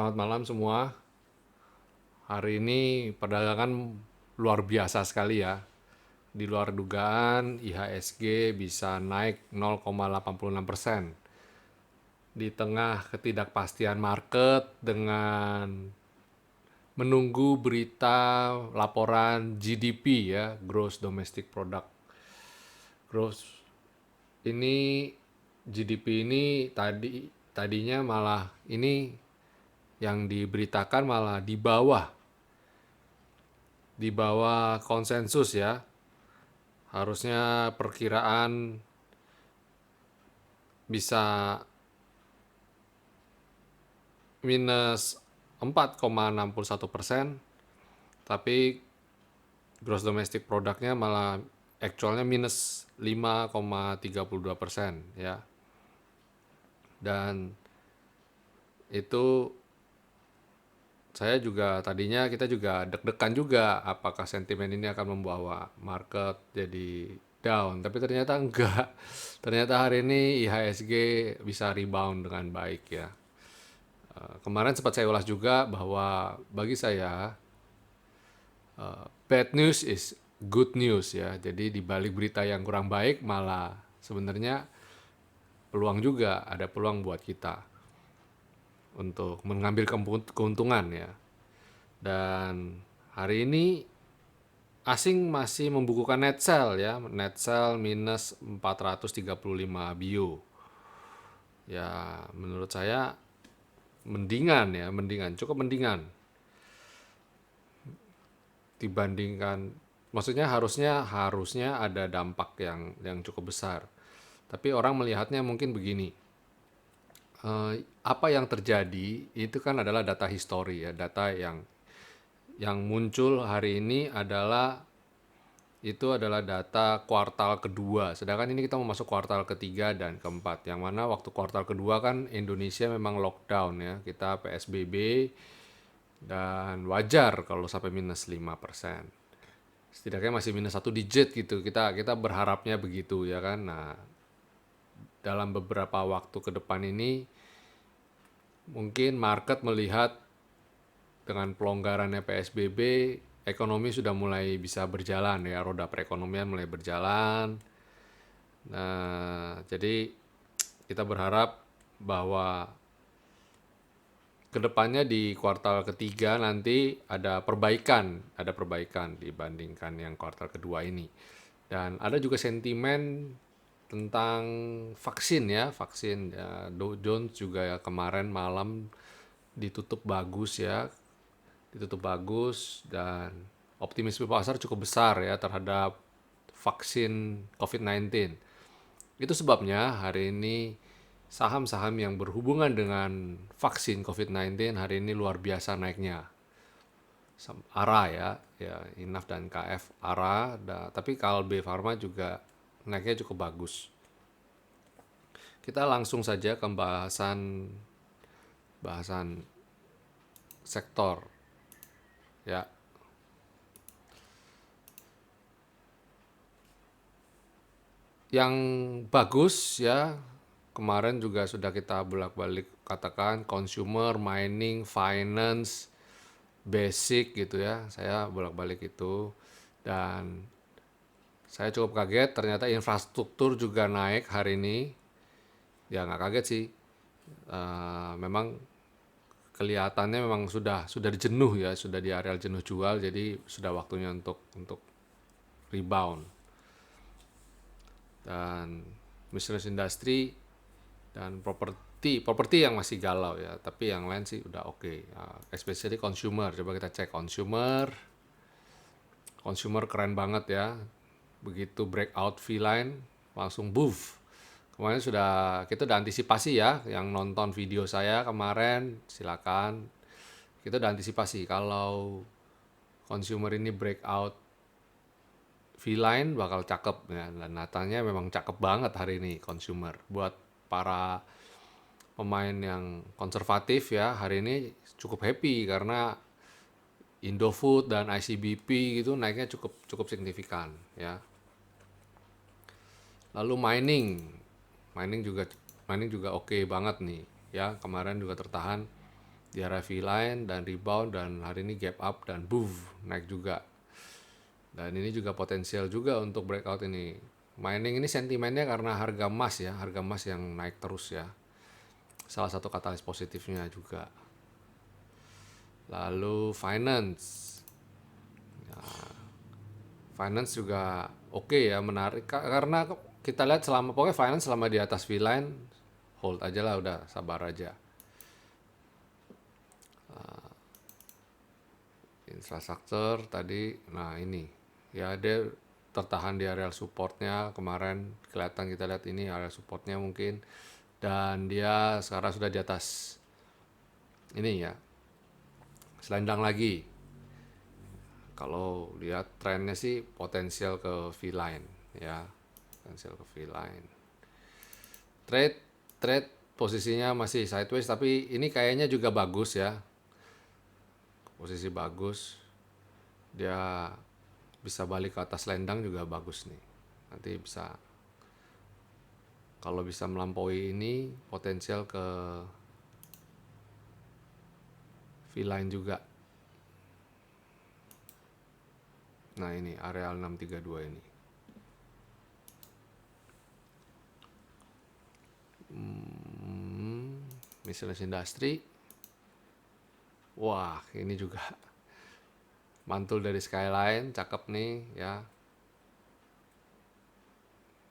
Selamat malam semua. Hari ini perdagangan luar biasa sekali ya. Di luar dugaan, IHSG bisa naik 0,86%. Di tengah ketidakpastian market dengan menunggu berita laporan GDP ya, Gross Domestic Product. Gross ini GDP ini tadinya malah ini yang diberitakan malah di bawah konsensus ya. Harusnya perkiraan bisa minus 4,61%, tapi gross domestic produknya malah actualnya minus 5,32% ya. Dan itu kita juga deg-degan juga apakah sentimen ini akan membawa market jadi down, tapi ternyata enggak. Ternyata hari ini IHSG bisa rebound dengan baik ya. Kemarin sempat saya ulas juga bahwa bagi saya bad news is good news ya. Jadi di balik berita yang kurang baik malah sebenarnya ada peluang buat kita untuk mengambil keuntungan ya. Dan hari ini asing masih membukukan net sell ya, net sell minus 435 bio. Ya, menurut saya cukup mendingan dibandingkan, maksudnya harusnya ada dampak yang cukup besar. Tapi orang melihatnya mungkin begini. Apa yang terjadi itu kan adalah data histori ya, data yang muncul hari ini adalah data kuartal kedua. Sedangkan ini kita mau masuk kuartal ketiga dan keempat. Yang mana waktu kuartal kedua kan Indonesia memang lockdown ya. Kita PSBB dan wajar kalau sampai minus 5%. Setidaknya masih minus satu digit gitu. Kita berharapnya begitu ya kan. Nah, dalam beberapa waktu ke depan ini mungkin market melihat dengan pelonggarannya PSBB, ekonomi sudah mulai bisa berjalan ya, roda perekonomian mulai berjalan. Nah, jadi kita berharap bahwa kedepannya di kuartal ketiga nanti ada perbaikan dibandingkan yang kuartal kedua ini. Dan ada juga sentimen tentang vaksin ya, Dow Jones juga ya kemarin malam ditutup bagus ya, dan optimisme pasar cukup besar ya terhadap vaksin COVID-19. Itu sebabnya hari ini saham-saham yang berhubungan dengan vaksin COVID-19 hari ini luar biasa naiknya. ARA ya INAF dan KF ARA, tapi Kalbe Pharma juga naiknya cukup bagus. Kita langsung saja ke bahasan sektor ya. Yang bagus ya, kemarin juga sudah kita bolak-balik katakan consumer, mining, finance, basic gitu ya. Saya bolak-balik itu dan saya cukup kaget ternyata infrastruktur juga naik hari ini. Ya nggak kaget sih. Memang kelihatannya memang sudah dijenuh ya, sudah di areal jenuh jual, jadi sudah waktunya untuk rebound. Dan miscellaneous industry dan properti yang masih galau ya, tapi yang lain sih udah oke. Especially consumer, coba kita cek consumer keren banget ya, begitu breakout V-line langsung boof. Kemarin kita udah antisipasi ya, yang nonton video saya kemarin silakan, kita udah antisipasi kalau consumer ini breakout V-line bakal cakep ya, dan datanya memang cakep banget hari ini consumer. Buat para pemain yang konservatif ya, hari ini cukup happy karena Indofood dan ICBP gitu naiknya cukup signifikan ya. Lalu mining juga oke banget nih ya, kemarin juga tertahan di area V-line dan rebound, dan hari ini gap up dan naik juga. Dan ini juga potensial juga untuk breakout ini. Mining ini sentimennya karena harga emas yang naik terus ya. Salah satu katalis positifnya juga. Lalu finance juga oke ya, menarik karena kita lihat pokoknya finance selama di atas V-line hold aja lah, udah sabar aja. Infrastruktur tadi, nah ini ya dia tertahan di area supportnya kemarin, kelihatan kita lihat ini area supportnya mungkin, dan dia sekarang sudah di atas ini ya, selendang lagi. Kalau lihat trennya sih potensial ke V-line ya, potensial ke V-line. Trade posisinya masih sideways, tapi ini kayaknya juga bagus ya, posisi bagus, dia bisa balik ke atas selendang juga bagus nih. Nanti bisa, kalau bisa melampaui ini potensial ke V-line juga. Nah ini area 632 ini. Miscellaneous industry. Wah ini juga mantul dari Skyline, cakep nih ya.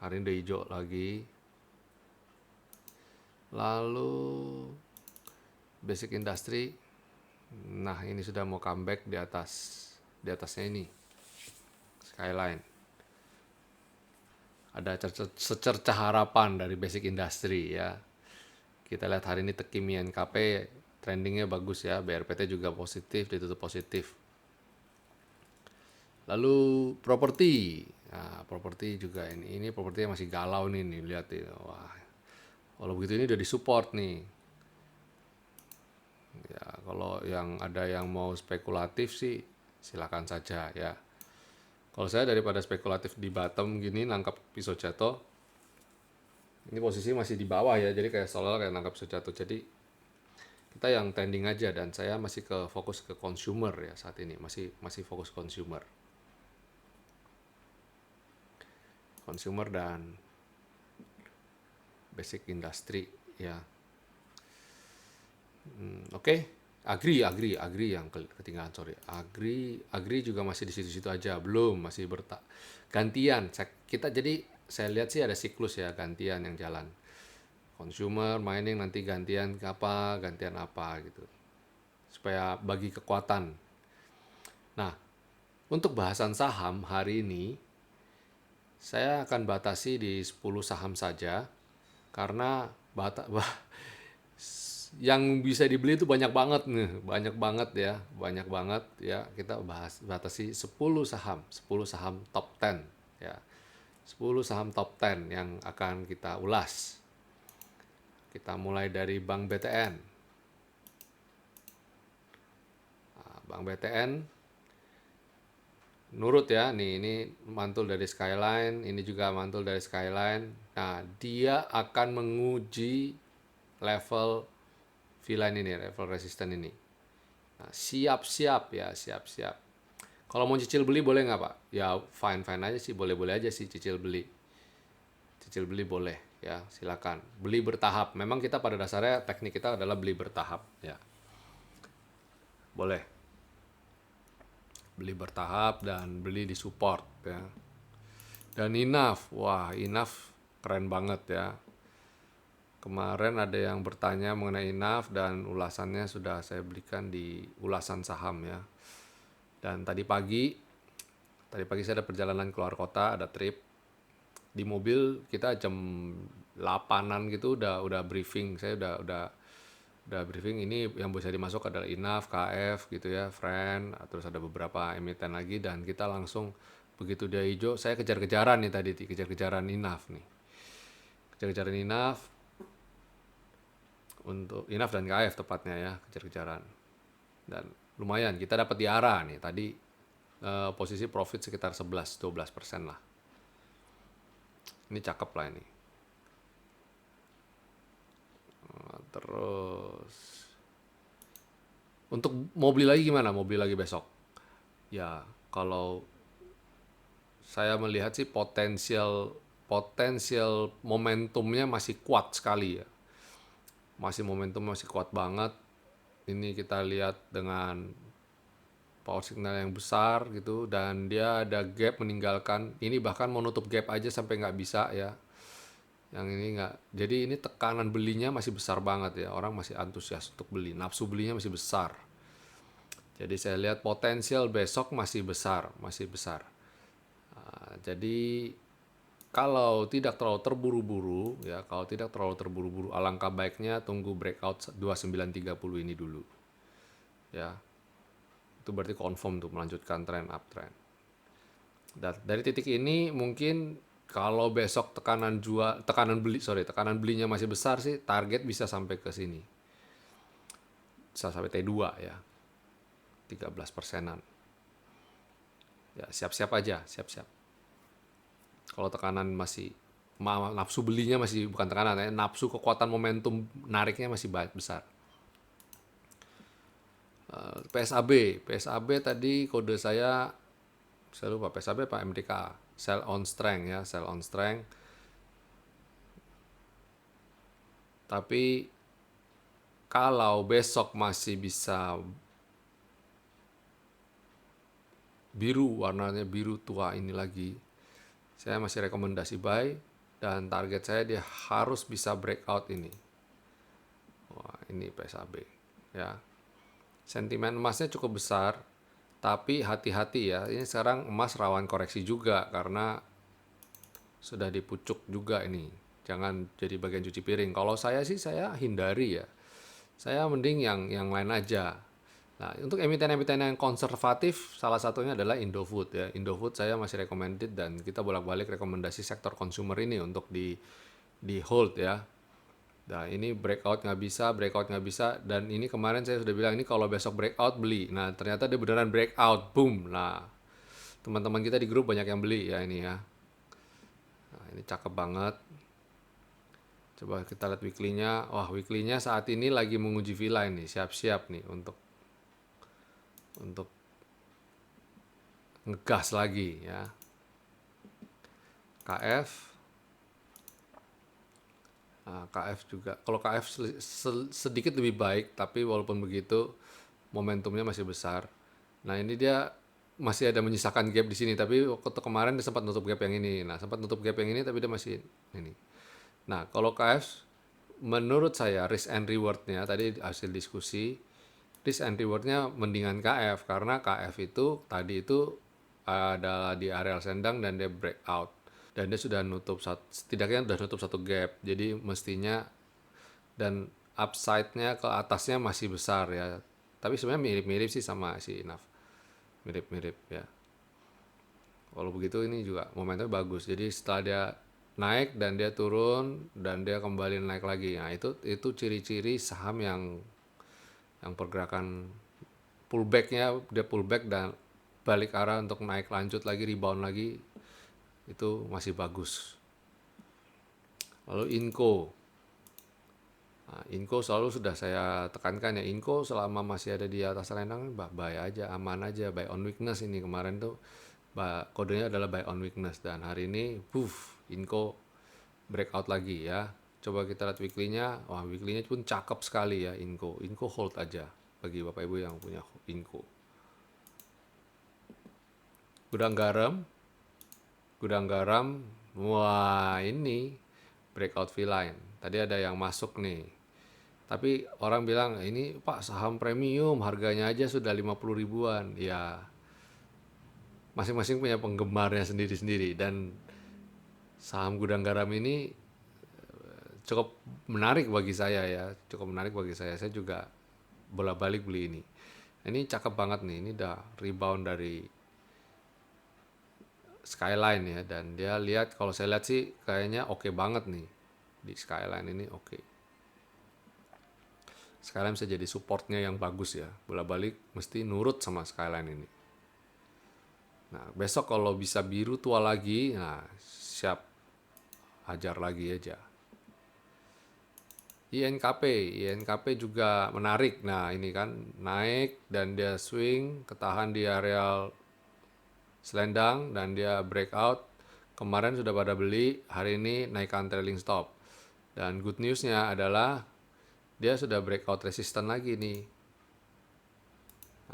Hari ini udah hijau lagi. Lalu basic industry. Nah ini sudah mau comeback di atasnya ini Skyline. Ada secercah harapan dari basic industry ya. Kita lihat hari ini Tekimi NKP trendingnya bagus ya, BRPT juga positif, ditutup positif. Lalu properti, nah properti juga ini propertinya masih galau nih lihat ini. Wah, kalau begitu ini udah disupport nih. Ya, kalau ada yang mau spekulatif sih silakan saja ya. Kalau saya daripada spekulatif di bottom gini nangkap pisau jatuh, ini posisi masih di bawah ya, jadi kayak solar kayak nangkap pisau jatuh. Jadi kita yang trending aja, dan saya masih fokus ke consumer ya saat ini, masih fokus consumer dan basic industry ya. Oke. Agri yang ketinggalan, sorry. Agri juga masih di situ-situ aja, masih gantian. Saya lihat sih ada siklus ya, gantian yang jalan. Consumer, mining nanti gantian apa gitu. Supaya bagi kekuatan. Nah, untuk bahasan saham hari ini saya akan batasi di 10 saham saja karena yang bisa dibeli itu banyak banget nih, banyak banget ya. Kita batasi 10 saham top 10 ya. 10 saham top 10 yang akan kita ulas. Kita mulai dari Bank BTN. Nah, Bank BTN nurut ya, ini mantul dari Skyline, ini juga mantul dari Skyline. Nah, dia akan menguji level V-line ini, level resisten ini. Nah, siap-siap. Kalau mau cicil beli boleh nggak Pak? Ya fine aja sih, boleh aja sih cicil beli boleh ya, silakan. Beli bertahap. Memang kita pada dasarnya teknik kita adalah beli bertahap ya. Boleh beli bertahap dan beli di support ya. Dan Inaf, wah Inaf keren banget ya. Kemarin ada yang bertanya mengenai Inaf dan ulasannya sudah saya berikan di ulasan saham ya. Dan tadi pagi saya ada perjalanan keluar kota, ada trip. Di mobil kita jam 8-an gitu udah briefing. Saya udah briefing, ini yang bisa dimasuk adalah Inaf, KF gitu ya, Friend, terus ada beberapa emiten lagi, dan kita langsung begitu dia hijau, saya kejar-kejaran nih tadi, kejar-kejaran Inaf nih. Kejar-kejaran Inaf, untuk Inaf dan KF tepatnya ya, kejar-kejaran. Dan lumayan kita dapat di arah nih tadi, posisi profit sekitar 11-12% lah. Ini cakep lah ini. Terus Untuk mau beli lagi gimana? Mau beli lagi besok? Ya, kalau saya melihat sih potensial potensial momentumnya masih kuat sekali ya. Masih momentum masih kuat banget. Ini kita lihat dengan power signal yang besar gitu dan dia ada gap meninggalkan ini bahkan mau nutup gap aja sampai nggak bisa ya. Yang ini nggak, jadi ini tekanan belinya masih besar banget ya, orang masih antusias untuk beli, nafsu belinya masih besar. Jadi saya lihat potensial besok masih besar, masih besar. Jadi kalau tidak terlalu terburu-buru ya, kalau tidak terlalu terburu-buru, alangkah baiknya tunggu breakout 2930 ini dulu. Ya, itu berarti confirm tuh melanjutkan tren uptrend. Dan dari titik ini mungkin kalau besok tekanan belinya masih besar sih, target bisa sampai ke sini. Bisa sampai T2 ya, 13%-an. Ya, siap-siap aja, siap-siap. Kalau tekanan masih nafsu belinya masih bukan tekanan ya, nafsu kekuatan momentum nariknya masih besar. PSAB tadi kode saya lupa PSAB apa MDK, sell on strength ya, sell on strength. Tapi kalau besok masih bisa biru, warnanya biru tua ini lagi, saya masih rekomendasi buy dan target saya dia harus bisa breakout ini. Wah, ini PSAB ya. Sentimen emasnya cukup besar, tapi hati-hati ya. Ini sekarang emas rawan koreksi juga karena sudah dipucuk juga ini. Jangan jadi bagian cuci piring. Kalau saya sih saya hindari ya. Saya mending yang lain aja. Nah, untuk emiten-emiten yang konservatif, salah satunya adalah Indofood ya. Indofood saya masih recommended dan kita bolak-balik rekomendasi sektor consumer ini untuk di hold ya. Nah, ini breakout nggak bisa, dan ini kemarin saya sudah bilang ini kalau besok breakout beli. Nah, ternyata dia beneran breakout, boom. Nah, teman-teman kita di grup banyak yang beli ya ini ya. Nah, ini cakep banget. Coba kita lihat weekly-nya. Wah, weekly-nya saat ini lagi menguji V-line nih, siap-siap nih untuk ngegas lagi ya. KF, nah, KF juga. Kalau KF sedikit lebih baik, tapi walaupun begitu momentumnya masih besar. Nah, ini dia masih ada menyisakan gap di sini, tapi waktu kemarin dia sempat nutup gap yang ini. Nah, sempat nutup gap yang ini, tapi dia masih ini. Nah, kalau KF, menurut saya risk and rewardnya tadi hasil diskusi, risk and rewardnya mendingan KF karena KF itu tadi itu adalah di area sendang dan dia breakout dan dia sudah nutup setidaknya sudah nutup satu gap, jadi mestinya dan upside-nya ke atasnya masih besar ya, tapi sebenarnya mirip-mirip sih sama si Inaf, mirip-mirip ya. Kalau begitu ini juga momennya bagus, jadi setelah dia naik dan dia turun dan dia kembali naik lagi, nah itu ciri-ciri saham yang pergerakan pullbacknya dia pullback dan balik arah untuk naik lanjut lagi, rebound lagi, itu masih bagus. Lalu Inco selalu sudah saya tekankan ya, Inco selama masih ada di atas rendang buy aja, aman aja, buy on weakness. Ini kemarin tuh kodenya adalah buy on weakness dan hari ini Inco breakout lagi ya. Coba kita lihat weekly-nya. Wah, weekly-nya pun cakep sekali ya. Inco hold aja bagi Bapak Ibu yang punya Inco. Gudang garam, wah ini breakout V-line. Tadi ada yang masuk nih. Tapi orang bilang, ini Pak saham premium, harganya aja sudah 50 ribuan. Ya, masing-masing punya penggemarnya sendiri-sendiri. Dan saham gudang garam ini cukup menarik bagi saya ya. Cukup menarik bagi saya. Saya juga bolak-balik beli ini. Ini cakep banget nih. Ini udah rebound dari Skyline ya, dan dia lihat, kalau saya lihat sih kayaknya oke banget nih di Skyline ini, oke. Skyline bisa jadi supportnya yang bagus ya, bolak-balik mesti nurut sama Skyline ini. Nah, besok kalau bisa biru tua lagi, nah siap hajar lagi aja. INKP, INKP juga menarik. Nah, ini kan naik dan dia swing, ketahan di area selendang dan dia breakout. Kemarin sudah pada beli, hari ini naikkan trailing stop. Dan good newsnya adalah dia sudah breakout resisten lagi nih.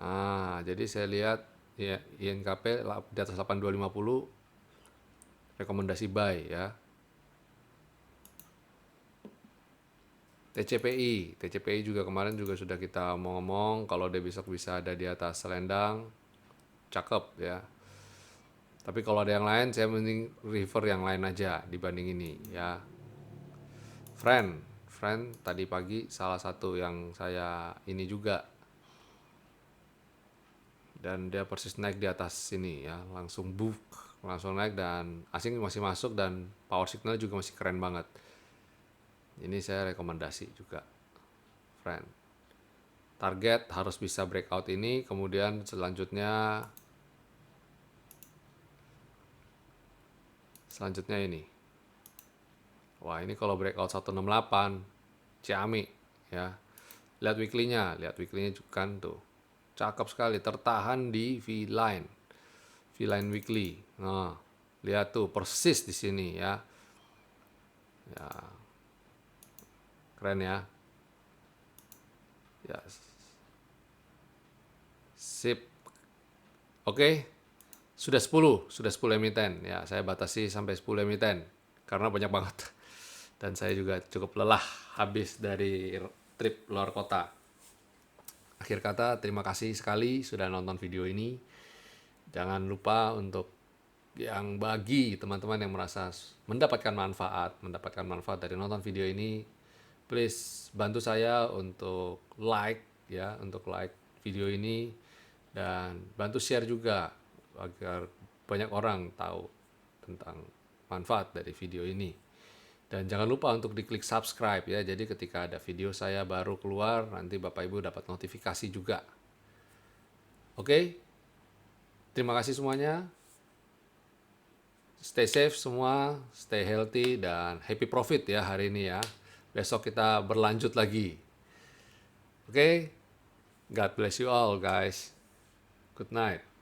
Nah, jadi saya lihat ya INKP di atas 8250 rekomendasi buy ya. TCPI juga kemarin juga sudah kita ngomong kalau dia besok bisa ada di atas selendang, cakep ya. Tapi kalau ada yang lain, saya mending refer yang lain aja dibanding ini ya. Friend tadi pagi salah satu yang saya ini juga, dan dia persis naik di atas sini ya, langsung naik dan asing masih masuk dan power signal juga masih keren banget. Ini saya rekomendasi juga, friend. Target harus bisa breakout ini, kemudian selanjutnya ini. Wah, ini kalau breakout 168 ciami ya. Lihat weekly-nya juga kan tuh. Cakep sekali, tertahan di V-line weekly. Nah, lihat tuh persis di sini ya. Ya, keren ya. Ya, sip. Oke, sudah 10 emiten. Ya, saya batasi sampai 10 emiten karena banyak banget. Dan saya juga cukup lelah habis dari trip luar kota. Akhir kata, terima kasih sekali sudah nonton video ini. Jangan lupa untuk yang bagi teman-teman yang merasa mendapatkan manfaat dari nonton video ini, please bantu saya untuk like ya, untuk like video ini dan bantu share juga agar banyak orang tahu tentang manfaat dari video ini. Dan jangan lupa untuk diklik subscribe ya. Jadi ketika ada video saya baru keluar, nanti Bapak Ibu dapat notifikasi juga. Oke? Terima kasih semuanya. Stay safe semua, stay healthy dan happy profit ya hari ini ya. Besok kita berlanjut lagi. Oke? God bless you all guys. Good night.